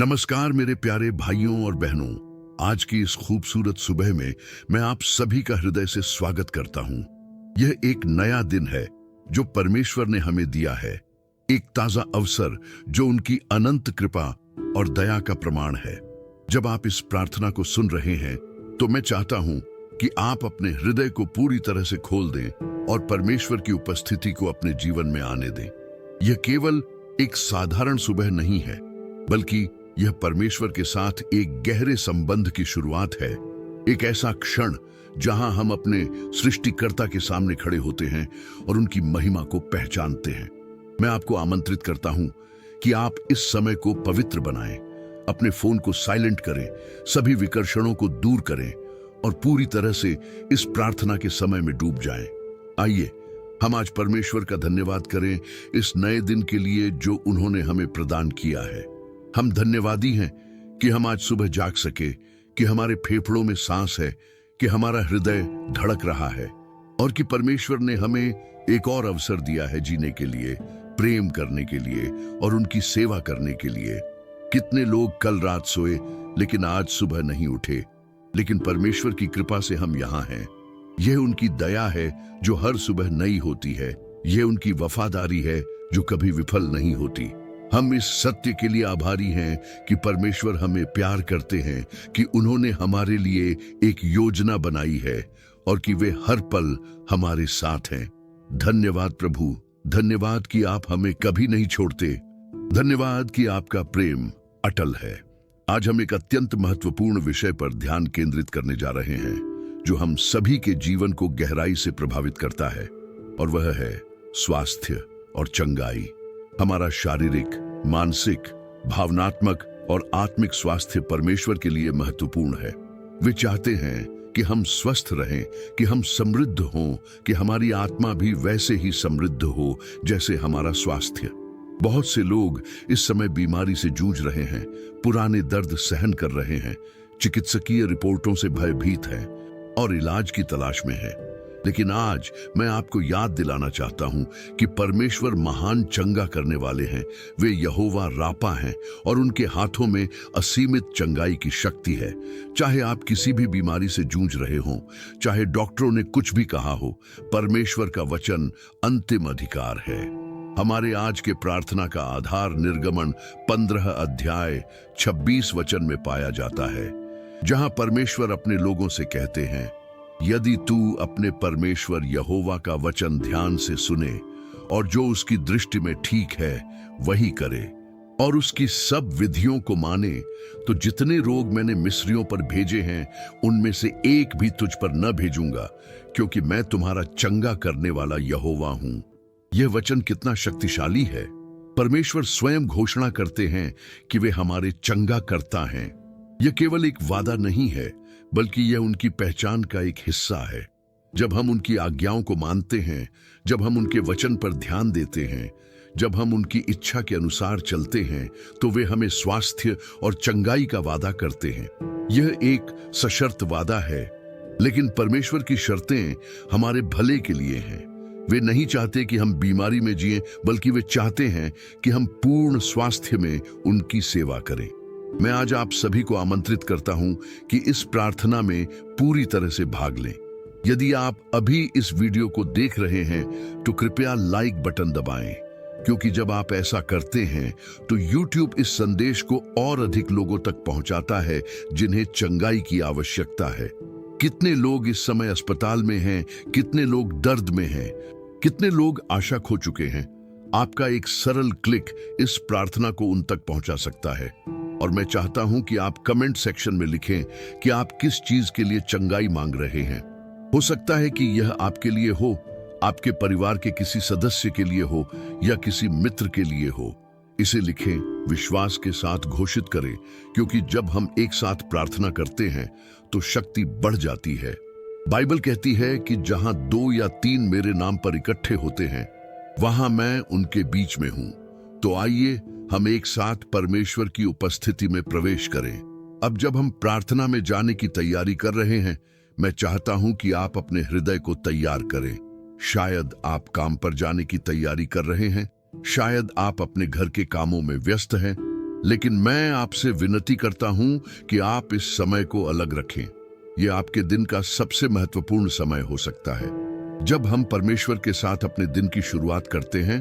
नमस्कार मेरे प्यारे भाइयों और बहनों। आज की इस खूबसूरत सुबह में मैं आप सभी का हृदय से स्वागत करता हूं। यह एक नया दिन है जो परमेश्वर ने हमें दिया है, एक ताजा अवसर जो उनकी अनंत कृपा और दया का प्रमाण है। जब आप इस प्रार्थना को सुन रहे हैं तो मैं चाहता हूं कि आप अपने हृदय को पूरी तरह से खोल दें और परमेश्वर की उपस्थिति को अपने जीवन में आने दें। यह केवल एक साधारण सुबह नहीं है, बल्कि यह परमेश्वर के साथ एक गहरे संबंध की शुरुआत है। एक ऐसा क्षण जहां हम अपने सृष्टिकर्ता के सामने खड़े होते हैं और उनकी महिमा को पहचानते हैं। मैं आपको आमंत्रित करता हूं कि आप इस समय को पवित्र बनाएं, अपने फोन को साइलेंट करें, सभी विकर्षणों को दूर करें और पूरी तरह से इस प्रार्थना के समय में डूब जाएं। आइए हम आज परमेश्वर का धन्यवाद करें इस नए दिन के लिए जो उन्होंने हमें प्रदान किया है। हम धन्यवादी हैं कि हम आज सुबह जाग सके, कि हमारे फेफड़ों में सांस है, कि हमारा हृदय धड़क रहा है और कि परमेश्वर ने हमें एक और अवसर दिया है जीने के लिए, प्रेम करने के लिए और उनकी सेवा करने के लिए। कितने लोग कल रात सोए लेकिन आज सुबह नहीं उठे, लेकिन परमेश्वर की कृपा से हम यहाँ हैं। यह उनकी दया है जो हर सुबह नई होती है। यह उनकी वफादारी है जो कभी विफल नहीं होती। हम इस सत्य के लिए आभारी हैं कि परमेश्वर हमें प्यार करते हैं, कि उन्होंने हमारे लिए एक योजना बनाई है और कि वे हर पल हमारे साथ हैं। धन्यवाद प्रभु, धन्यवाद कि आप हमें कभी नहीं छोड़ते। धन्यवाद कि आपका प्रेम अटल है। आज हम एक अत्यंत महत्वपूर्ण विषय पर ध्यान केंद्रित करने जा रहे हैं जो हम सभी के जीवन को गहराई से प्रभावित करता है, और वह है स्वास्थ्य और चंगाई। हमारा शारीरिक, मानसिक, भावनात्मक और आत्मिक स्वास्थ्य परमेश्वर के लिए महत्वपूर्ण है। वे चाहते हैं कि हम स्वस्थ रहें, कि हम समृद्ध हों, कि हमारी आत्मा भी वैसे ही समृद्ध हो जैसे हमारा स्वास्थ्य। बहुत से लोग इस समय बीमारी से जूझ रहे हैं, पुराने दर्द सहन कर रहे हैं, चिकित्सकीय रिपोर्टों से भयभीत हैं और इलाज की तलाश में है। लेकिन आज मैं आपको याद दिलाना चाहता हूं कि परमेश्वर महान चंगा करने वाले हैं। वे यहोवा रापा हैं और उनके हाथों में असीमित चंगाई की शक्ति है। चाहे आप किसी भी बीमारी से जूझ रहे हों, चाहे डॉक्टरों ने कुछ भी कहा हो, परमेश्वर का वचन अंतिम अधिकार है। हमारे आज के प्रार्थना का आधार निर्गमन 15 अध्याय 26 वचन में पाया जाता है, जहां परमेश्वर अपने लोगों से कहते हैं, यदि तू अपने परमेश्वर यहोवा का वचन ध्यान से सुने और जो उसकी दृष्टि में ठीक है वही करे और उसकी सब विधियों को माने, तो जितने रोग मैंने मिस्रियों पर भेजे हैं उनमें से एक भी तुझ पर न भेजूंगा, क्योंकि मैं तुम्हारा चंगा करने वाला यहोवा हूं। यह वचन कितना शक्तिशाली है। परमेश्वर स्वयं घोषणा करते हैं कि वे हमारे चंगा करता हैं। यह केवल एक वादा नहीं है, बल्कि यह उनकी पहचान का एक हिस्सा है। जब हम उनकी आज्ञाओं को मानते हैं, जब हम उनके वचन पर ध्यान देते हैं, जब हम उनकी इच्छा के अनुसार चलते हैं, तो वे हमें स्वास्थ्य और चंगाई का वादा करते हैं। यह एक सशर्त वादा है, लेकिन परमेश्वर की शर्तें हमारे भले के लिए हैं। वे नहीं चाहते कि हम बीमारी में जिएं, बल्कि वे चाहते हैं कि हम पूर्ण स्वास्थ्य में उनकी सेवा करें। मैं आज आप सभी को आमंत्रित करता हूं कि इस प्रार्थना में पूरी तरह से भाग लें। यदि आप अभी इस वीडियो को देख रहे हैं तो कृपया लाइक बटन दबाएं, क्योंकि जब आप ऐसा करते हैं तो YouTube इस संदेश को और अधिक लोगों तक पहुंचाता है जिन्हें चंगाई की आवश्यकता है। कितने लोग इस समय अस्पताल में हैं, कितने लोग दर्द में हैं, कितने लोग आशा खो चुके हैं। आपका एक सरल क्लिक इस प्रार्थना को उन तक पहुंचा सकता है। और मैं चाहता हूं कि आप कमेंट सेक्शन में लिखें कि आप किस चीज के लिए चंगाई मांग रहे हैं। हो सकता है कि यह आपके लिए हो, आपके परिवार के किसी सदस्य के लिए हो या किसी मित्र के लिए हो। इसे लिखें, विश्वास के साथ घोषित करें, क्योंकि जब हम एक साथ प्रार्थना करते हैं तो शक्ति बढ़ जाती है। बाइबल कहती है कि जहां 2 या 3 मेरे नाम पर इकट्ठे होते हैं, वहां मैं उनके बीच में हूं। तो आइए हम एक साथ परमेश्वर की उपस्थिति में प्रवेश करें। अब जब हम प्रार्थना में जाने की तैयारी कर रहे हैं, मैं चाहता हूं कि आप अपने हृदय को तैयार करें। शायद आप काम पर जाने की तैयारी कर रहे हैं, शायद आप अपने घर के कामों में व्यस्त हैं, लेकिन मैं आपसे विनती करता हूं कि आप इस समय को अलग रखें। ये आपके दिन का सबसे महत्वपूर्ण समय हो सकता है। जब हम परमेश्वर के साथ अपने दिन की शुरुआत करते हैं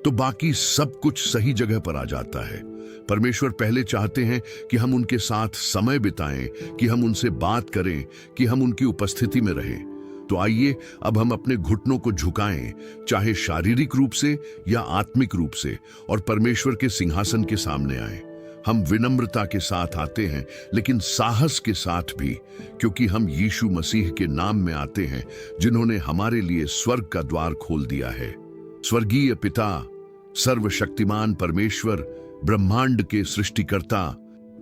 तो बाकी सब कुछ सही जगह पर आ जाता है। परमेश्वर पहले चाहते हैं कि हम उनके साथ समय बिताएं, कि हम उनसे बात करें, कि हम उनकी उपस्थिति में रहें। तो आइए अब हम अपने घुटनों को झुकाएं, चाहे शारीरिक रूप से या आत्मिक रूप से, और परमेश्वर के सिंहासन के सामने आएं। हम विनम्रता के साथ आते हैं, लेकिन साहस के साथ भी, क्योंकि हम यीशु मसीह के नाम में आते हैं, जिन्होंने हमारे लिए स्वर्ग का द्वार खोल दिया है। स्वर्गीय पिता, सर्वशक्तिमान परमेश्वर, ब्रह्मांड के सृष्टिकर्ता,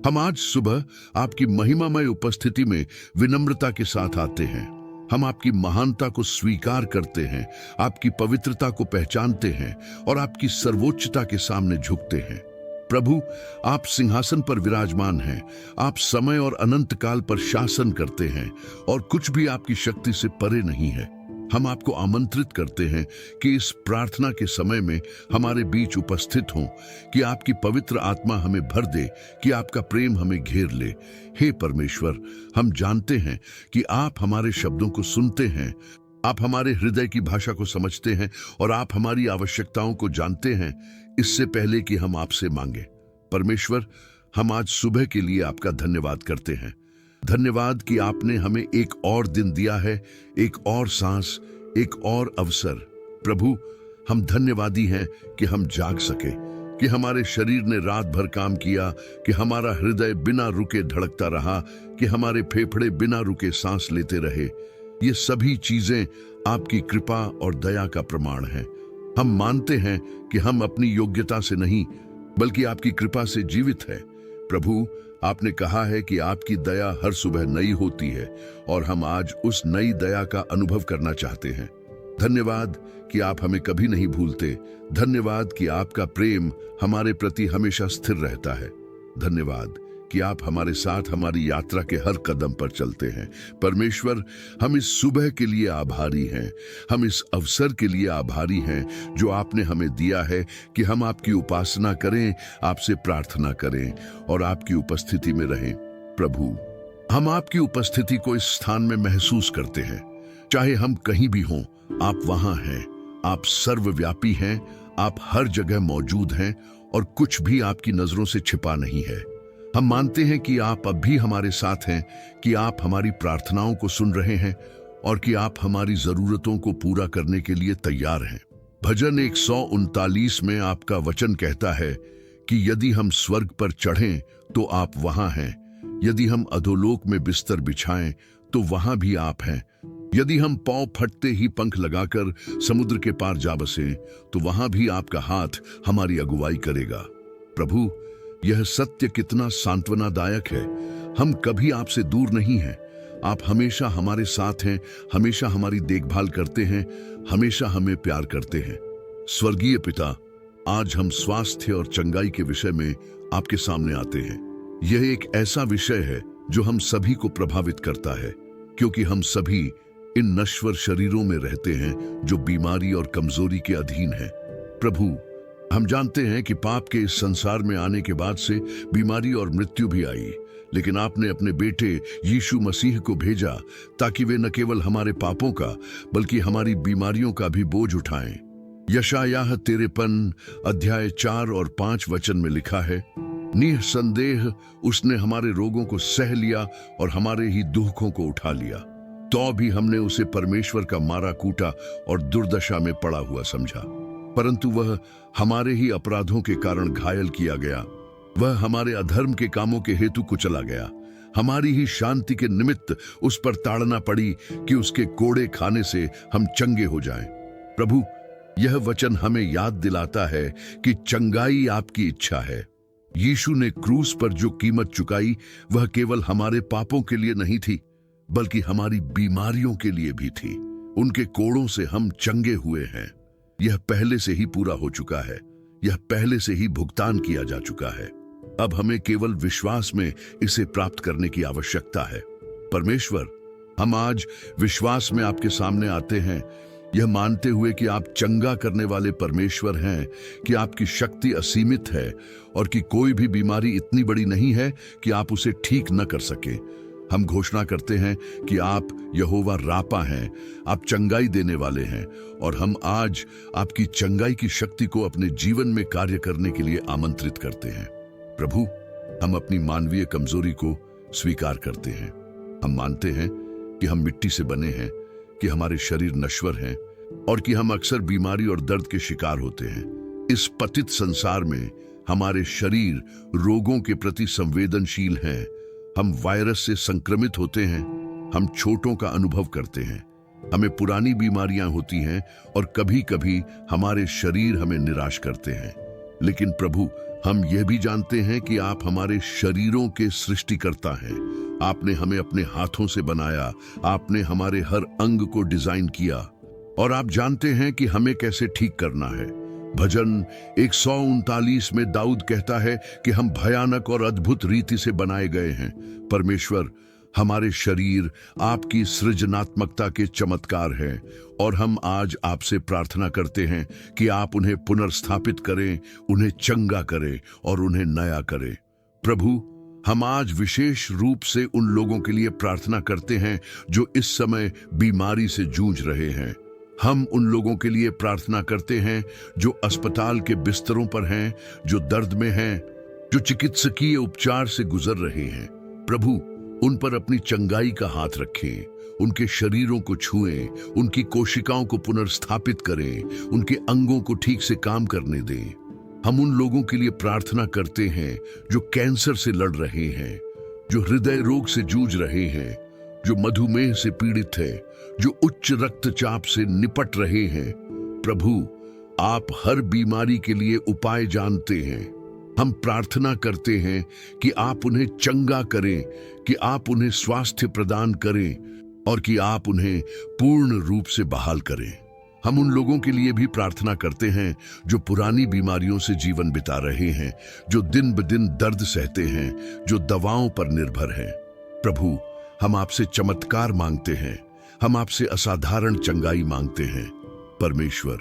हम आज सुबह आपकी महिमामय उपस्थिति में विनम्रता के साथ आते हैं। हम आपकी महानता को स्वीकार करते हैं, आपकी पवित्रता को पहचानते हैं और आपकी सर्वोच्चता के सामने झुकते हैं। प्रभु, आप सिंहासन पर विराजमान हैं। आप समय और अनंत काल पर शासन करते हैं और कुछ भी आपकी शक्ति से परे नहीं है। हम आपको आमंत्रित करते हैं कि इस प्रार्थना के समय में हमारे बीच उपस्थित हों, कि आपकी पवित्र आत्मा हमें भर दे, कि आपका प्रेम हमें घेर ले। हे परमेश्वर, हम जानते हैं कि आप हमारे शब्दों को सुनते हैं, आप हमारे हृदय की भाषा को समझते हैं और आप हमारी आवश्यकताओं को जानते हैं इससे पहले कि हम आपसे मांगे। परमेश्वर, हम आज सुबह के लिए आपका धन्यवाद करते हैं। धन्यवाद कि आपने हमें एक और दिन दिया है, एक और सांस, एक और अवसर। प्रभु, हम धन्यवादी हैं कि हम जाग सके, कि हमारे शरीर ने रात भर काम किया, कि हमारा हृदय बिना रुके धड़कता रहा, कि हमारे फेफड़े बिना रुके सांस लेते रहे। ये सभी चीजें आपकी कृपा और दया का प्रमाण हैं। हम मानते हैं कि हम अपनी योग्यता से नहीं, बल्कि आपकी कृपा से जीवित है। प्रभु, आपने कहा है कि आपकी दया हर सुबह नई होती है और हम आज उस नई दया का अनुभव करना चाहते हैं। धन्यवाद कि आप हमें कभी नहीं भूलते। धन्यवाद कि आपका प्रेम हमारे प्रति हमेशा स्थिर रहता है। धन्यवाद कि आप हमारे साथ हमारी यात्रा के हर कदम पर चलते हैं। परमेश्वर, हम इस सुबह के लिए आभारी हैं। हम इस अवसर के लिए आभारी हैं जो आपने हमें दिया है कि हम आपकी उपासना करें, आपसे प्रार्थना करें और आपकी उपस्थिति में रहें। प्रभु, हम आपकी उपस्थिति को इस स्थान में महसूस करते हैं। चाहे हम कहीं भी हों, आप वहां हैं। आप सर्वव्यापी हैं, आप हर जगह मौजूद हैं और कुछ भी आपकी नजरों से छिपा नहीं है। हम मानते हैं कि आप अब भी हमारे साथ हैं, कि आप हमारी प्रार्थनाओं को सुन रहे हैं और कि आप हमारी जरूरतों को पूरा करने के लिए तैयार हैं। भजन 139 में आपका वचन कहता है कि यदि हम स्वर्ग पर चढ़ें तो आप वहां हैं, यदि हम अधोलोक में बिस्तर बिछाएं तो वहां भी आप हैं, यदि हम पांव फटते ही पंख लगाकर समुद्र के पार जा बसें तो वहां भी आपका हाथ हमारी अगुवाई करेगा। प्रभु, यह सत्य कितना सांत्वनादायक है। हम कभी आपसे दूर नहीं हैं। आप हमेशा हमारे साथ हैं, हमेशा हमारी देखभाल करते हैं, हमेशा हमें प्यार करते हैं। स्वर्गीय पिता, आज हम स्वास्थ्य और चंगाई के विषय में आपके सामने आते हैं। यह एक ऐसा विषय है जो हम सभी को प्रभावित करता है, क्योंकि हम सभी इन नश्वर शरीरों में रहते हैं जो बीमारी और कमजोरी के अधीन हैं। प्रभु, हम जानते हैं कि पाप के इस संसार में आने के बाद से बीमारी और मृत्यु भी आई, लेकिन आपने अपने बेटे यीशु मसीह को भेजा ताकि वे न केवल हमारे पापों का बल्कि हमारी बीमारियों का भी बोझ उठाएं। यशायाह 53 अध्याय 4 और 5 वचन में लिखा है, निःसंदेह उसने हमारे रोगों को सह लिया और हमारे ही दुखों को उठा लिया, तो भी हमने उसे परमेश्वर का मारा कूटा और दुर्दशा में पड़ा हुआ समझा। परंतु वह हमारे ही अपराधों के कारण घायल किया गया, वह हमारे अधर्म के कामों के हेतु कुचला गया। हमारी ही शांति के निमित्त उस पर ताड़ना पड़ी कि उसके कोड़े खाने से हम चंगे हो जाएं। प्रभु, यह वचन हमें याद दिलाता है कि चंगाई आपकी इच्छा है। यीशु ने क्रूस पर जो कीमत चुकाई वह केवल हमारे पापों के लिए नहीं थी, बल्कि हमारी बीमारियों के लिए भी थी। उनके कोड़ों से हम चंगे हुए हैं। यह पहले से ही पूरा हो चुका है, यह पहले से ही भुगतान किया जा चुका है। अब हमें केवल विश्वास में इसे प्राप्त करने की आवश्यकता है। परमेश्वर, हम आज विश्वास में आपके सामने आते हैं यह मानते हुए कि आप चंगा करने वाले परमेश्वर हैं, कि आपकी शक्ति असीमित है और कि कोई भी बीमारी इतनी बड़ी नहीं है कि आप उसे ठीक न कर सके। हम घोषणा करते हैं कि आप यहोवा रापा हैं, आप चंगाई देने वाले हैं, और हम आज आपकी चंगाई की शक्ति को अपने जीवन में कार्य करने के लिए आमंत्रित करते हैं। प्रभु, हम अपनी मानवीय कमजोरी को स्वीकार करते हैं। हम मानते हैं कि हम मिट्टी से बने हैं, कि हमारे शरीर नश्वर हैं और कि हम अक्सर बीमारी और दर्द के शिकार होते हैं। इस पतित संसार में हमारे शरीर रोगों के प्रति संवेदनशील हैं। हम वायरस से संक्रमित होते हैं, हम चोटों का अनुभव करते हैं, हमें पुरानी बीमारियां होती हैं और कभी कभी हमारे शरीर हमें निराश करते हैं। लेकिन प्रभु, हम यह भी जानते हैं कि आप हमारे शरीरों के सृष्टिकर्ता हैं। आपने हमें अपने हाथों से बनाया, आपने हमारे हर अंग को डिजाइन किया और आप जानते हैं कि हमें कैसे ठीक करना है। भजन 139 में दाऊद कहता है कि हम भयानक और अद्भुत रीति से बनाए गए हैं। परमेश्वर, हमारे शरीर आपकी सृजनात्मकता के चमत्कार हैं और हम आज आपसे प्रार्थना करते हैं कि आप उन्हें पुनर्स्थापित करें, उन्हें चंगा करें और उन्हें नया करें। प्रभु, हम आज विशेष रूप से उन लोगों के लिए प्रार्थना करते हैं जो इस समय बीमारी से जूझ रहे हैं। हम उन लोगों के लिए प्रार्थना करते हैं जो अस्पताल के बिस्तरों पर हैं, जो दर्द में हैं, जो चिकित्सकीय उपचार से गुजर रहे हैं। प्रभु, उन पर अपनी चंगाई का हाथ रखें, उनके शरीरों को छुएं, उनकी कोशिकाओं को पुनर्स्थापित करें, उनके अंगों को ठीक से काम करने दें। हम उन लोगों के लिए प्रार्थना करते हैं जो कैंसर से लड़ रहे हैं, जो हृदय रोग से जूझ रहे हैं, जो मधुमेह से पीड़ित है, जो उच्च रक्तचाप से निपट रहे हैं। प्रभु, आप हर बीमारी के लिए उपाय जानते हैं। हम प्रार्थना करते हैं कि आप उन्हें चंगा करें, कि आप उन्हें स्वास्थ्य प्रदान करें और कि आप उन्हें पूर्ण रूप से बहाल करें। हम उन लोगों के लिए भी प्रार्थना करते हैं जो पुरानी बीमारियों से जीवन बिता रहे हैं, जो दिन ब दिन दर्द सहते हैं, जो दवाओं पर निर्भर हैं। प्रभु, हम आपसे चमत्कार मांगते हैं, हम आपसे असाधारण चंगाई मांगते हैं। परमेश्वर,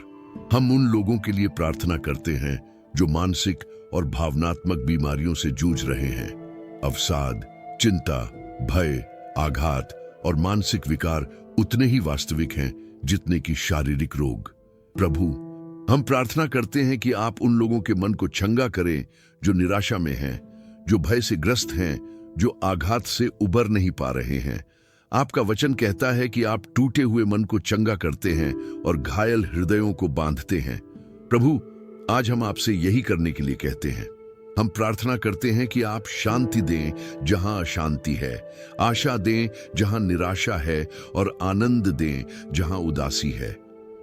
हम उन लोगों के लिए प्रार्थना करते हैं जो मानसिक और भावनात्मक बीमारियों से जूझ रहे हैं। अवसाद, चिंता, भय, आघात और मानसिक विकार उतने ही वास्तविक हैं जितने कि शारीरिक रोग। प्रभु, हम प्रार्थना करते हैं कि आप उन लोगों के मन को चंगा करें जो निराशा में हैं, जो भय से ग्रस्त हैं, जो आघात से उबर नहीं पा रहे हैं। आपका वचन कहता है कि आप टूटे हुए मन को चंगा करते हैं और घायल हृदयों को बांधते हैं। प्रभु, आज हम आपसे यही करने के लिए कहते हैं। हम प्रार्थना करते हैं कि आप शांति दें जहां अशांति है, आशा दें जहां निराशा है और आनंद दें जहां उदासी है।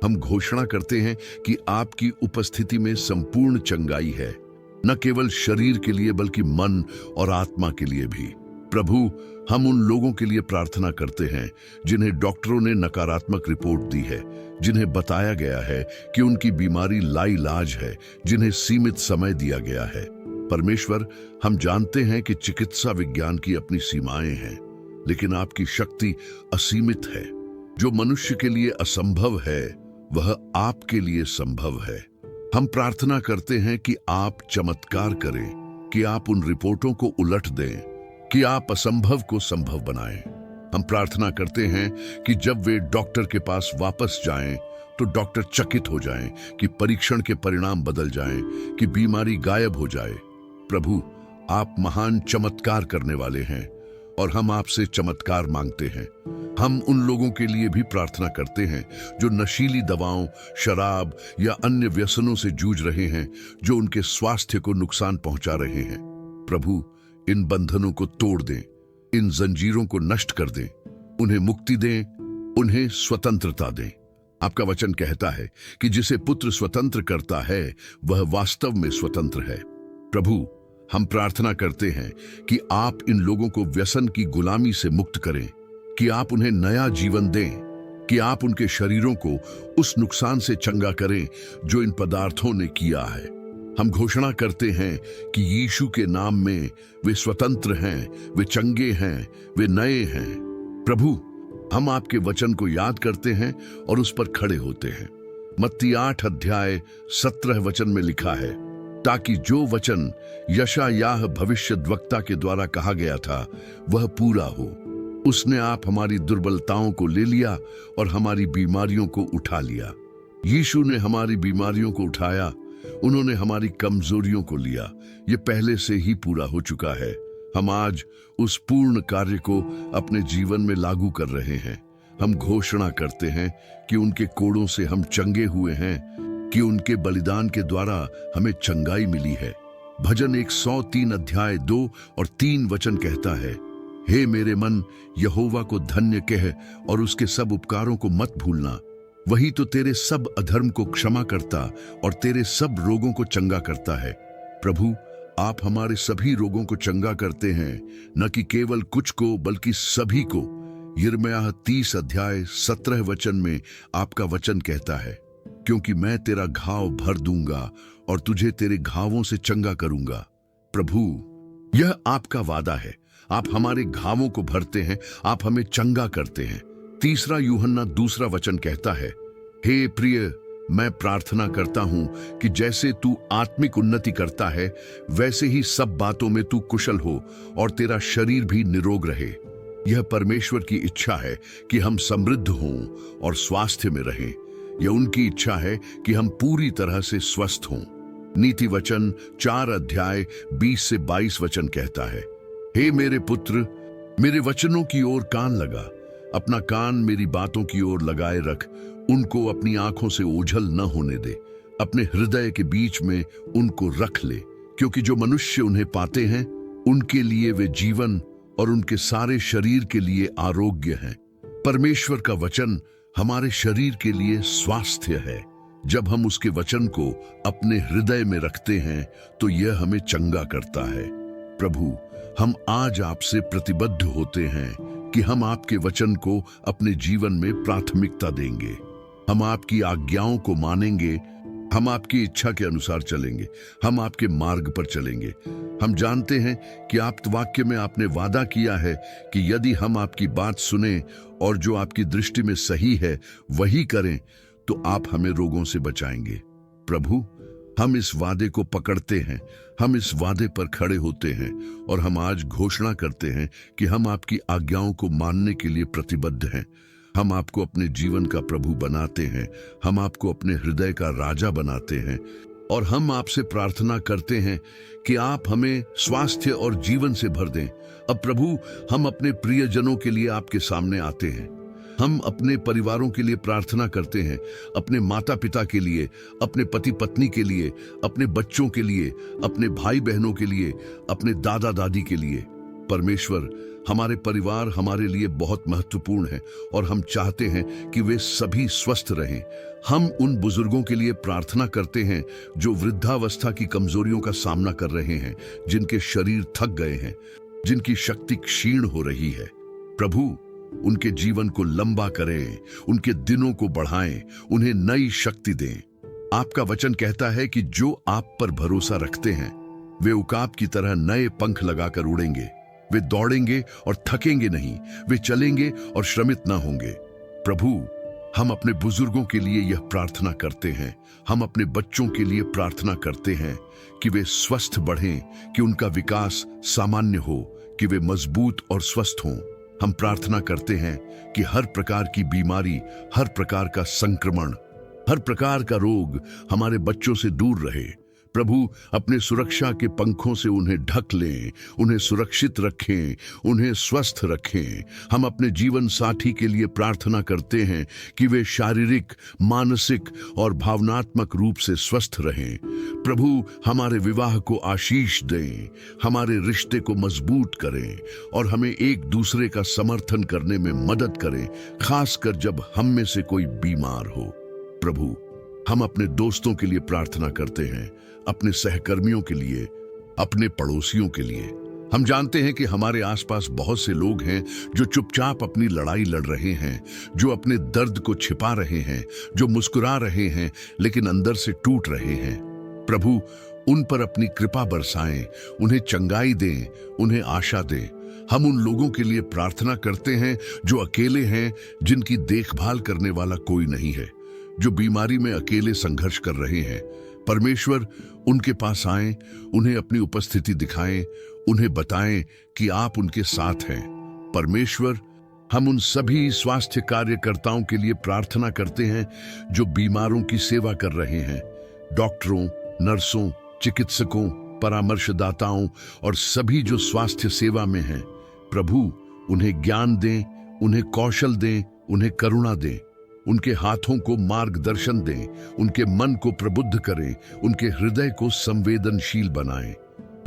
हम घोषणा करते हैं कि आपकी उपस्थिति में संपूर्ण चंगाई है, न केवल शरीर के लिए बल्कि मन और आत्मा के लिए भी। प्रभु, हम उन लोगों के लिए प्रार्थना करते हैं जिन्हें डॉक्टरों ने नकारात्मक रिपोर्ट दी है, जिन्हें बताया गया है कि उनकी बीमारी लाइलाज है, जिन्हें सीमित समय दिया गया है। परमेश्वर, हम जानते हैं कि चिकित्सा विज्ञान की अपनी सीमाएं हैं, लेकिन आपकी शक्ति असीमित है। जो मनुष्य के लिए असंभव है वह आपके लिए संभव है। हम प्रार्थना करते हैं कि आप चमत्कार करें, कि आप उन रिपोर्टों को उलट दें, कि आप असंभव को संभव बनाएं। हम प्रार्थना करते हैं कि जब वे डॉक्टर के पास वापस जाएं तो डॉक्टर चकित हो जाएं, कि परीक्षण के परिणाम बदल जाएं, कि बीमारी गायब हो जाए। प्रभु, आप महान चमत्कार करने वाले हैं और हम आपसे चमत्कार मांगते हैं। हम उन लोगों के लिए भी प्रार्थना करते हैं जो नशीली दवाओं, शराब या अन्य व्यसनों से जूझ रहे हैं, जो उनके स्वास्थ्य को नुकसान पहुंचा रहे हैं। प्रभु, इन बंधनों को तोड़ दें, इन जंजीरों को नष्ट कर दें, उन्हें मुक्ति दें, उन्हें स्वतंत्रता दें। आपका वचन कहता है कि जिसे पुत्र स्वतंत्र करता है वह वास्तव में स्वतंत्र है। प्रभु, हम प्रार्थना करते हैं कि आप इन लोगों को व्यसन की गुलामी से मुक्त करें, कि आप उन्हें नया जीवन दें, कि आप उनके शरीरों को उस नुकसान से चंगा करें जो इन पदार्थों ने किया है। हम घोषणा करते हैं कि यीशु के नाम में वे स्वतंत्र हैं, वे चंगे हैं, वे नए हैं। प्रभु, हम आपके वचन को याद करते हैं और उस पर खड़े होते हैं। मत्ती 8 अध्याय 17 वचन में लिखा है, ताकि जो वचन यशायाह भविष्यद्वक्ता के द्वारा कहा गया था वह पूरा हो। उसने आप हमारी दुर्बलताओं को ले लिया और हमारी बीमारियों को उठा लिया। यीशु ने हमारी बीमारियों को उठाया, उन्होंने हमारी कमजोरियों को लिया। ये पहले से ही पूरा हो चुका है। हम आज उस पूर्ण कार्य को अपने जीवन में लागू कर रहे हैं। हम घोषणा करते हैं कि उनके कोड़ों से हम चंगे हुए हैं, कि उनके बलिदान के द्वारा हमें चंगाई मिली है। भजन 103 अध्याय 2 और 3 वचन कहता है, हे मेरे मन, यहोवा को धन्य कह और उसके सब उपकारों को मत भूलना। वही तो तेरे सब अधर्म को क्षमा करता और तेरे सब रोगों को चंगा करता है। प्रभु, आप हमारे सभी रोगों को चंगा करते हैं, न कि केवल कुछ को बल्कि सभी को। यिर्मयाह 30 अध्याय 17 वचन में आपका वचन कहता है, क्योंकि मैं तेरा घाव भर दूंगा और तुझे तेरे घावों से चंगा करूंगा। प्रभु, यह आपका वादा है। आप हमारे घावों को भरते हैं, आप हमें चंगा करते हैं। 3 यूहन्ना 2 वचन कहता है, हे प्रिय, मैं प्रार्थना करता हूं कि जैसे तू आत्मिक उन्नति करता है वैसे ही सब बातों में तू कुशल हो और तेरा शरीर भी निरोग रहे। यह परमेश्वर की इच्छा है कि हम समृद्ध हों और स्वास्थ्य में रहें। यह उनकी इच्छा है कि हम पूरी तरह से स्वस्थ हों। नीति वचन 4 अध्याय 20 से 22 वचन कहता है, हे मेरे पुत्र, मेरे वचनों की ओर कान लगा। अपना कान मेरी बातों की ओर लगाए रख। उनको अपनी आंखों से ओझल न होने दे। अपने हृदय के बीच में उनको रख ले, क्योंकि जो मनुष्य उन्हें पाते हैं उनके लिए वे जीवन और उनके सारे शरीर के लिए आरोग्य हैं। परमेश्वर का वचन हमारे शरीर के लिए स्वास्थ्य है। जब हम उसके वचन को अपने हृदय में रखते हैं तो यह हमें चंगा करता है। प्रभु, हम आज आपसे प्रतिबद्ध होते हैं कि हम आपके वचन को अपने जीवन में प्राथमिकता देंगे। हम आपकी आज्ञाओं को मानेंगे, हम आपकी इच्छा के अनुसार चलेंगे, हम आपके मार्ग पर चलेंगे। हम जानते हैं कि आप वाक्य में आपने वादा किया है कि यदि हम आपकी बात सुने और जो आपकी दृष्टि में सही है वही करें तो आप हमें रोगों से बचाएंगे। प्रभु, हम इस वादे को पकड़ते हैं, हम इस वादे पर खड़े होते हैं और हम आज घोषणा करते हैं कि हम आपकी आज्ञाओं को मानने के लिए प्रतिबद्ध हैं। हम आपको अपने जीवन का प्रभु बनाते हैं, हम आपको अपने हृदय का राजा बनाते हैं और हम आपसे प्रार्थना करते हैं कि आप हमें स्वास्थ्य और जीवन से भर दें। अब प्रभु, हम अपने प्रियजनों के लिए आपके सामने आते हैं। हम अपने परिवारों के लिए प्रार्थना करते हैं, अपने माता पिता के लिए, अपने पति पत्नी के लिए, अपने बच्चों के लिए, अपने भाई बहनों के लिए, अपने दादा दादी के लिए। परमेश्वर, हमारे परिवार हमारे लिए बहुत महत्वपूर्ण है और हम चाहते हैं कि वे सभी स्वस्थ रहें। हम उन बुजुर्गों के लिए प्रार्थना करते हैं जो वृद्धावस्था की कमजोरियों का सामना कर रहे हैं, जिनके शरीर थक गए हैं, जिनकी शक्ति क्षीण हो रही है। प्रभु, उनके जीवन को लंबा करें, उनके दिनों को बढ़ाएं, उन्हें नई शक्ति दें। आपका वचन कहता है कि जो आप पर भरोसा रखते हैं वे उकाब की तरह नए पंख लगाकर उड़ेंगे। वे दौड़ेंगे और थकेंगे नहीं, वे चलेंगे और श्रमित न होंगे। प्रभु, हम अपने बुजुर्गों के लिए यह प्रार्थना करते हैं, हम अपने बच्चों के लिए प्रार्थना करते हैं कि वे स्वस्थ बढ़ें, कि उनका विकास सामान्य हो, कि वे मजबूत और स्वस्थ हों। हम प्रार्थना करते हैं कि हर प्रकार की बीमारी, हर प्रकार का संक्रमण, हर प्रकार का रोग हमारे बच्चों से दूर रहे। प्रभु, अपने सुरक्षा के पंखों से उन्हें ढक लें, उन्हें सुरक्षित रखें, उन्हें स्वस्थ रखें। हम अपने जीवन साथी के लिए प्रार्थना करते हैं कि वे शारीरिक, मानसिक और भावनात्मक रूप से स्वस्थ रहें। प्रभु, हमारे विवाह को आशीष दें, हमारे रिश्ते को मजबूत करें और हमें एक दूसरे का समर्थन करने में मदद करें, खासकर जब हम में से कोई बीमार हो। प्रभु, हम अपने दोस्तों के लिए प्रार्थना करते हैं, अपने सहकर्मियों के लिए, अपने पड़ोसियों के लिए। हम जानते हैं कि हमारे आसपास बहुत से लोग हैं जो चुपचाप अपनी लड़ाई लड़ रहे हैं, जो अपने दर्द को छिपा रहे हैं, जो मुस्कुरा रहे हैं लेकिन अंदर से टूट रहे हैं। प्रभु, उन पर अपनी कृपा बरसाएं, उन्हें चंगाई दें, उन्हें आशा दें। हम उन लोगों के लिए प्रार्थना करते हैं जो अकेले हैं, जिनकी देखभाल करने वाला कोई नहीं है, जो बीमारी में अकेले संघर्ष कर रहे हैं। परमेश्वर उनके पास आए, उन्हें अपनी उपस्थिति दिखाएं, उन्हें बताएं कि आप उनके साथ हैं। परमेश्वर, हम उन सभी स्वास्थ्य कार्यकर्ताओं के लिए प्रार्थना करते हैं जो बीमारों की सेवा कर रहे हैं, डॉक्टरों, नर्सों, चिकित्सकों, परामर्शदाताओं और सभी जो स्वास्थ्य सेवा में हैं। प्रभु, उन्हें ज्ञान दें, उन्हें कौशल दें, उन्हें करुणा दें, उनके हाथों को मार्गदर्शन दें, उनके मन को प्रबुद्ध करें, उनके हृदय को संवेदनशील बनाएं।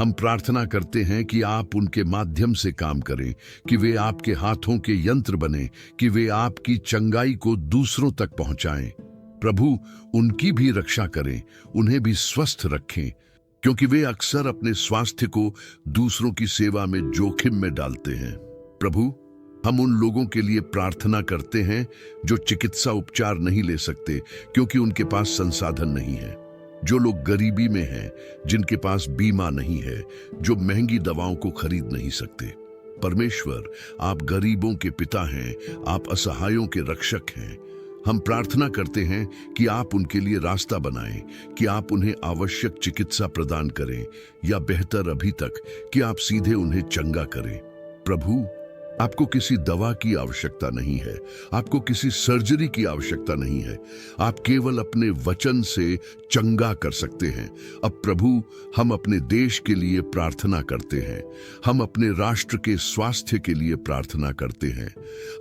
हम प्रार्थना करते हैं कि आप उनके माध्यम से काम करें, कि वे आपके हाथों के यंत्र बने, कि वे आपकी चंगाई को दूसरों तक पहुंचाएं। प्रभु, उनकी भी रक्षा करें, उन्हें भी स्वस्थ रखें, क्योंकि वे अक्सर अपने स्वास्थ्य को दूसरों की सेवा में जोखिम में डालते हैं। प्रभु, हम उन लोगों के लिए प्रार्थना करते हैं जो चिकित्सा उपचार नहीं ले सकते क्योंकि उनके पास संसाधन नहीं है, जो लोग गरीबी में हैं, जिनके पास बीमा नहीं है, जो महंगी दवाओं को खरीद नहीं सकते। परमेश्वर, आप गरीबों के पिता हैं, आप असहायों के रक्षक हैं। हम प्रार्थना करते हैं कि आप उनके लिए रास्ता बनाएं, कि आप उन्हें आवश्यक चिकित्सा प्रदान करें, या बेहतर अभी तक कि आप सीधे उन्हें चंगा करें। प्रभु, आपको किसी दवा की आवश्यकता नहीं है, आपको किसी सर्जरी की आवश्यकता नहीं है, आप केवल अपने वचन से चंगा कर सकते हैं। अब प्रभु, हम अपने देश के लिए प्रार्थना करते हैं, हम अपने राष्ट्र के स्वास्थ्य के लिए प्रार्थना करते हैं।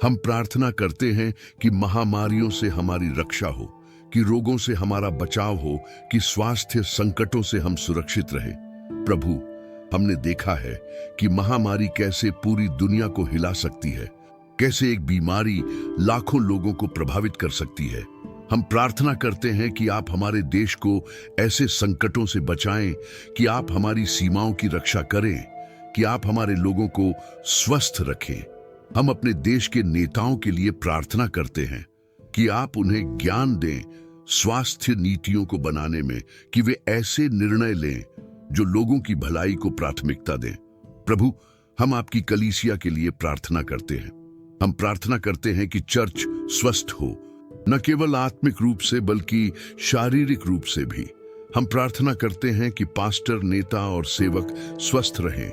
हम प्रार्थना करते हैं कि महामारियों से हमारी रक्षा हो, कि रोगों से हमारा बचाव हो, कि स्वास्थ्य संकटों से हम सुरक्षित रहें। प्रभु, हमने देखा है कि महामारी कैसे पूरी दुनिया को हिला सकती है, कैसे एक बीमारी लाखों लोगों को प्रभावित कर सकती है। हम प्रार्थना करते हैं कि आप हमारे देश को ऐसे संकटों से बचाएं, कि आप हमारी सीमाओं की रक्षा करें, कि आप हमारे लोगों को स्वस्थ रखें। हम अपने देश के नेताओं के लिए प्रार्थना करते हैं कि आप उन्हें ज्ञान दें स्वास्थ्य नीतियों को बनाने में, कि वे ऐसे निर्णय लें जो लोगों की भलाई को प्राथमिकता दें। प्रभु, हम आपकी कलीसिया के लिए प्रार्थना करते हैं। हम प्रार्थना करते हैं कि चर्च स्वस्थ हो, न केवल आत्मिक रूप से बल्कि शारीरिक रूप से भी। हम प्रार्थना करते हैं कि पास्टर, नेता और सेवक स्वस्थ रहें,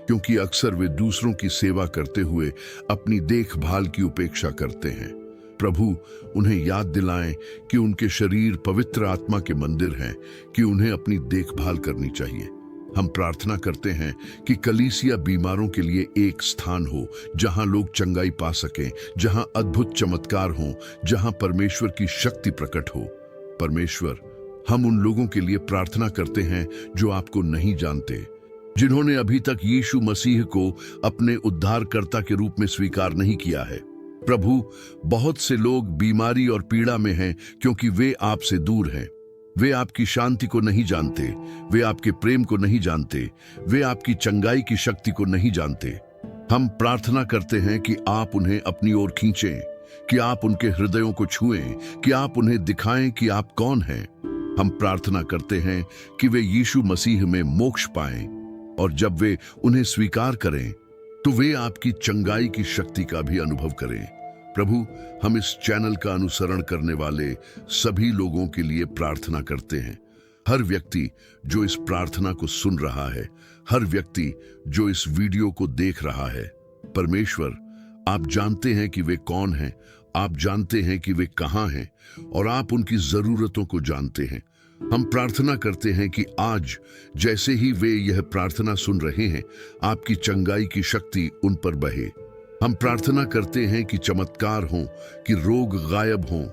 क्योंकि अक्सर वे दूसरों की सेवा करते हुए अपनी देखभाल की उपेक्षा करते हैं। प्रभु, उन्हें याद दिलाएं कि उनके शरीर पवित्र आत्मा के मंदिर हैं, कि उन्हें अपनी देखभाल करनी चाहिए। हम प्रार्थना करते हैं कि कलीसिया बीमारों के लिए एक स्थान हो जहां लोग चंगाई पा सकें, जहां अद्भुत चमत्कार हों, जहां परमेश्वर की शक्ति प्रकट हो। परमेश्वर, हम उन लोगों के लिए प्रार्थना करते हैं जो आपको नहीं जानते, जिन्होंने अभी तक यीशु मसीह को अपने उद्धारकर्ता के रूप में स्वीकार नहीं किया है। प्रभु, बहुत से लोग बीमारी और पीड़ा में हैं क्योंकि वे आपसे दूर हैं। वे आपकी शांति को नहीं जानते, वे आपके प्रेम को नहीं जानते, वे आपकी चंगाई की शक्ति को नहीं जानते। हम प्रार्थना करते हैं कि आप उन्हें अपनी ओर खींचें, कि आप उनके हृदयों को छुएं, कि आप उन्हें दिखाएं कि आप कौन हैं। हम प्रार्थना करते हैं कि वे यीशु मसीह में मोक्ष पाएं, और जब वे उन्हें स्वीकार करें तो वे आपकी चंगाई की शक्ति का भी अनुभव करें। प्रभु, हम इस चैनल का अनुसरण करने वाले सभी लोगों के लिए प्रार्थना करते हैं। हर व्यक्ति जो इस प्रार्थना को सुन रहा है, हर व्यक्ति जो इस वीडियो को देख रहा है। परमेश्वर, आप जानते हैं कि वे कौन हैं, आप जानते हैं कि वे कहाँ हैं, और आप उनकी जरूरतों को जानते हैं। हम प्रार्थना करते हैं कि आज जैसे ही वे यह प्रार्थना सुन रहे हैं, आपकी चंगाई की शक्ति उन पर बहे। हम प्रार्थना करते हैं कि चमत्कार हो, कि रोग गायब हो,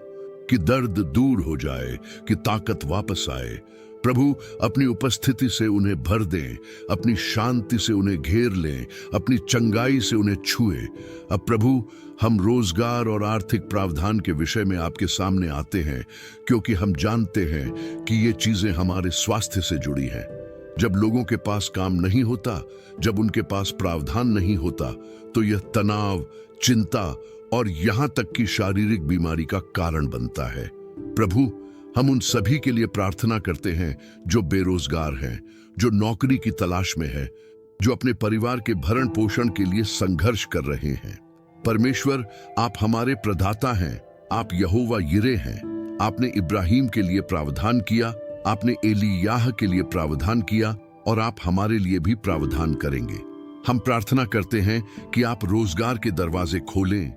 कि दर्द दूर हो जाए, कि ताकत वापस आए। प्रभु, अपनी उपस्थिति से उन्हें भर दें, अपनी शांति से उन्हें घेर लें, अपनी चंगाई से उन्हें छुए। अब प्रभु, हम रोजगार और आर्थिक प्रावधान के विषय में आपके सामने आते हैं, क्योंकि हम जानते हैं कि ये चीजें हमारे स्वास्थ्य से जुड़ी हैं। जब लोगों के पास काम नहीं होता, जब उनके पास प्रावधान नहीं होता, तो यह तनाव, चिंता और यहां तक कि शारीरिक बीमारी का कारण बनता है। प्रभु, हम उन सभी के लिए प्रार्थना करते हैं जो बेरोजगार हैं, जो नौकरी की तलाश में है, जो अपने परिवार के भरण पोषण के लिए संघर्ष कर रहे हैं। परमेश्वर, आप हमारे प्रदाता हैं। आप यहोवा यिरे हैं। आपने इब्राहिम के लिए प्रावधान किया, आपने एलियाह के लिए प्रावधान किया और आप हमारे लिए भी प्रावधान करेंगे। हम प्रार्थना करते हैं कि आप रोजगार के दरवाजे खोलें,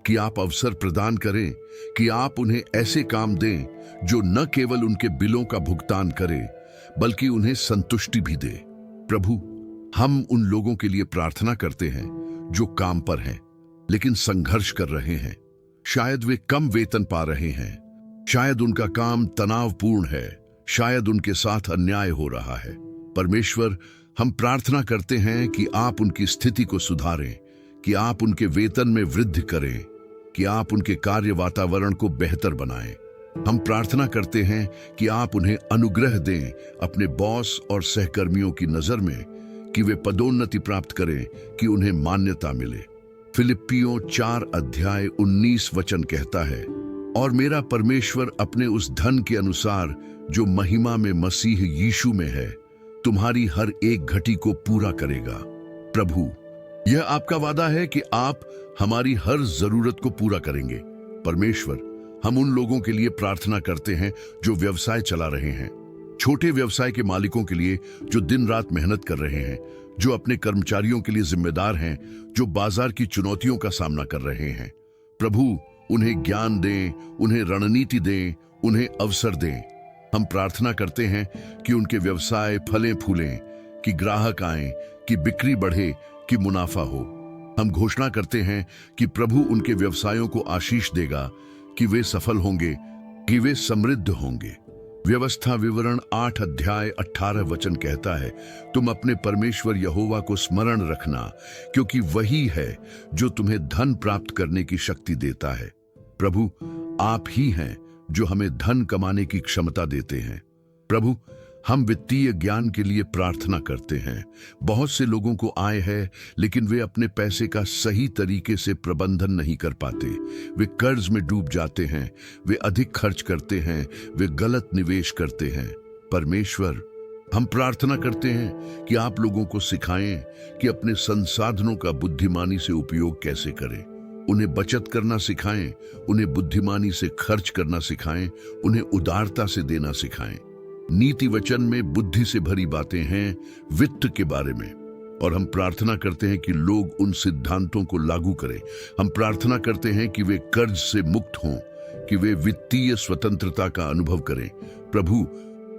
कि आप अवसर प्रदान करें, कि आप उन्हें ऐसे काम दें जो न केवल उनके बिलों का भुगतान करे बल्कि उन्हें संतुष्टि भी दे। प्रभु, हम उन लोगों के लिए प्रार्थना करते हैं जो काम पर हैं लेकिन संघर्ष कर रहे हैं। शायद वे कम वेतन पा रहे हैं, शायद उनका काम तनावपूर्ण है, शायद उनके साथ अन्याय हो रहा है। परमेश्वर, हम प्रार्थना करते हैं कि आप उनकी स्थिति को सुधारें, कि आप उनके वेतन में वृद्धि करें, कि आप उनके कार्य वातावरण को बेहतर बनाएं। हम प्रार्थना करते हैं कि आप उन्हें अनुग्रह दें अपने बॉस और सहकर्मियों की नजर में, कि वे पदोन्नति प्राप्त करें, कि उन्हें मान्यता मिले। फिलिप्पियों 4:19 कहता है, और मेरा परमेश्वर अपने उस धन के अनुसार जो महिमा में मसीह यीशु में है, तुम्हारी हर एक घटी को पूरा करेगा। प्रभु, यह आपका वादा है कि आप हमारी हर जरूरत को पूरा करेंगे। परमेश्वर, हम उन लोगों के लिए प्रार्थना करते हैं जो व्यवसाय चला रहे हैं, छोटे व्यवसाय के मालिकों के लिए जो दिन रात मेहनत कर रहे हैं, जो अपने कर्मचारियों के लिए जिम्मेदार हैं, जो बाजार की चुनौतियों का सामना कर रहे हैं। प्रभु, उन्हें ज्ञान दें, उन्हें रणनीति दें, उन्हें अवसर दें। हम प्रार्थना करते हैं कि उनके व्यवसाय फलें फूलें, कि ग्राहक आएं, कि बिक्री बढ़े, कि मुनाफा हो। हम घोषणा करते हैं कि प्रभु उनके व्यवसायों को आशीष देगा, कि वे सफल होंगे, कि वे समृद्ध होंगे। व्यवस्था विवरण 8:18 कहता है, तुम अपने परमेश्वर यहोवा को स्मरण रखना, क्योंकि वही है जो तुम्हें धन प्राप्त करने की शक्ति देता है। प्रभु, आप ही हैं जो हमें धन कमाने की क्षमता देते हैं। प्रभु, हम वित्तीय ज्ञान के लिए प्रार्थना करते हैं। बहुत से लोगों को आय है लेकिन वे अपने पैसे का सही तरीके से प्रबंधन नहीं कर पाते। वे कर्ज में डूब जाते हैं, वे अधिक खर्च करते हैं, वे गलत निवेश करते हैं। परमेश्वर, हम प्रार्थना करते हैं कि आप लोगों को सिखाएं कि अपने संसाधनों का बुद्धिमानी से उपयोग कैसे करें। उन्हें बचत करना सिखाएं, उन्हें बुद्धिमानी से खर्च करना सिखाएं, उन्हें उदारता से देना सिखाएं। नीति वचन में बुद्धि से भरी बातें हैं वित्त के बारे में, और हम प्रार्थना करते हैं कि लोग उन सिद्धांतों को लागू करें। हम प्रार्थना करते हैं कि वे कर्ज से मुक्त हों, कि वे वित्तीय स्वतंत्रता का अनुभव करें। प्रभु,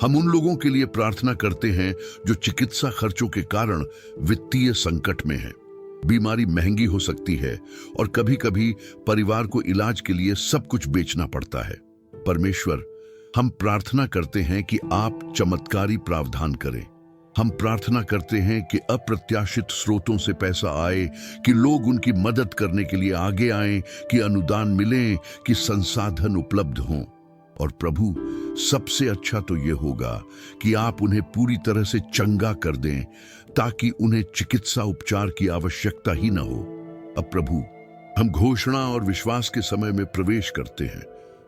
हम उन लोगों के लिए प्रार्थना करते हैं जो चिकित्सा खर्चों के कारण वित्तीय संकट में हैं। बीमारी महंगी हो सकती है और कभी-कभी परिवार को इलाज के लिए सब कुछ बेचना पड़ता है। परमेश्वर, हम प्रार्थना करते हैं कि आप चमत्कारी प्रावधान करें। हम प्रार्थना करते हैं कि अप्रत्याशित स्रोतों से पैसा आए, कि लोग उनकी मदद करने के लिए आगे आएं, कि अनुदान मिलें, कि संसाधन उपलब्ध हों। और प्रभु, सबसे अच्छा तो यह होगा कि आप उन्हें पूरी तरह से चंगा कर दें, ताकि उन्हें चिकित्सा उपचार की आवश्यकता ही न हो। अब प्रभु, हम घोषणा और विश्वास के समय में प्रवेश करते हैं।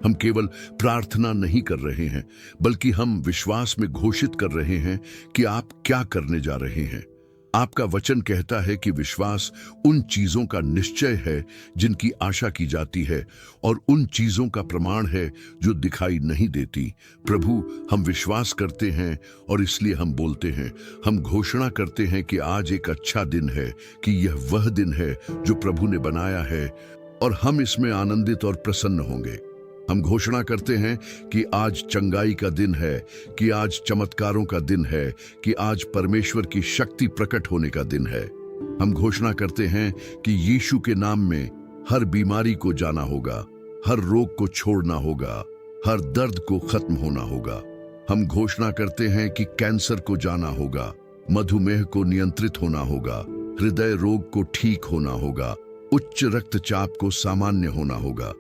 हम केवल प्रार्थना नहीं कर रहे हैं, बल्कि हम विश्वास में घोषित कर रहे हैं कि आप क्या करने जा रहे हैं। आपका वचन कहता है कि विश्वास उन चीजों का निश्चय है जिनकी आशा की जाती है, और उन चीजों का प्रमाण है जो दिखाई नहीं देती। प्रभु, हम विश्वास करते हैं और इसलिए हम बोलते हैं। हम घोषणा करते हैं कि आज एक अच्छा दिन है, कि यह वह दिन है जो प्रभु ने बनाया है और हम इसमें आनंदित और प्रसन्न होंगे। हम घोषणा करते हैं कि आज चंगाई का दिन है, कि आज चमत्कारों का दिन है, कि आज परमेश्वर की शक्ति प्रकट होने का दिन है। हम घोषणा करते हैं कि यीशु के नाम में हर बीमारी को जाना होगा, हर रोग को छोड़ना होगा, हर दर्द को खत्म होना होगा। हम घोषणा करते हैं कि कैंसर को जाना होगा, मधुमेह को नियंत्रित होना होगा, हृदय रोग को ठीक होना होगा, उच्च रक्तचाप को सामान्य होना होगा।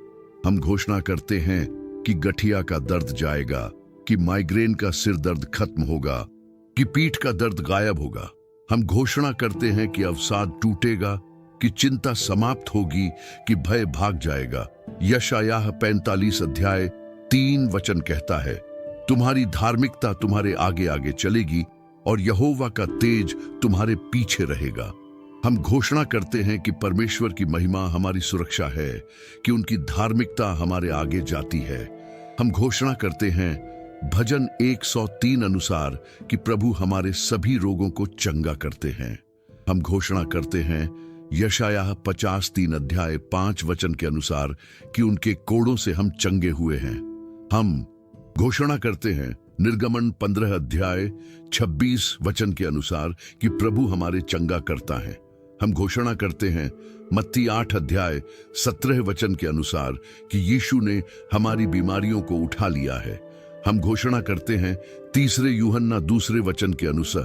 हम घोषणा करते हैं कि गठिया का दर्द जाएगा, कि माइग्रेन का सिर दर्द खत्म होगा, कि पीठ का दर्द गायब होगा। हम घोषणा करते हैं कि अवसाद टूटेगा, कि चिंता समाप्त होगी, कि भय भाग जाएगा। यशायाह 45:3 कहता है, तुम्हारी धार्मिकता तुम्हारे आगे आगे चलेगी, और यहोवा का तेज तुम्हारे पीछे रहेगा। हम घोषणा करते हैं कि परमेश्वर की महिमा हमारी सुरक्षा है, कि उनकी धार्मिकता हमारे आगे जाती है। हम घोषणा करते हैं भजन 103 अनुसार कि प्रभु हमारे सभी रोगों को चंगा करते हैं। हम घोषणा करते हैं यशायाह 53 अध्याय 5 वचन के अनुसार कि उनके कोड़ों से हम चंगे हुए हैं। हम घोषणा करते हैं निर्गमन 15 अध्याय 26 वचन के अनुसार कि प्रभु हमारे चंगा करता है। हम घोषणा करते हैं मत्ती 8 अध्याय 17 वचन के अनुसार कि यीशु ने हमारी बीमारियों को उठा लिया है। हम घोषणा करते हैं 3 यूहन्ना 2 वचन के अनुसार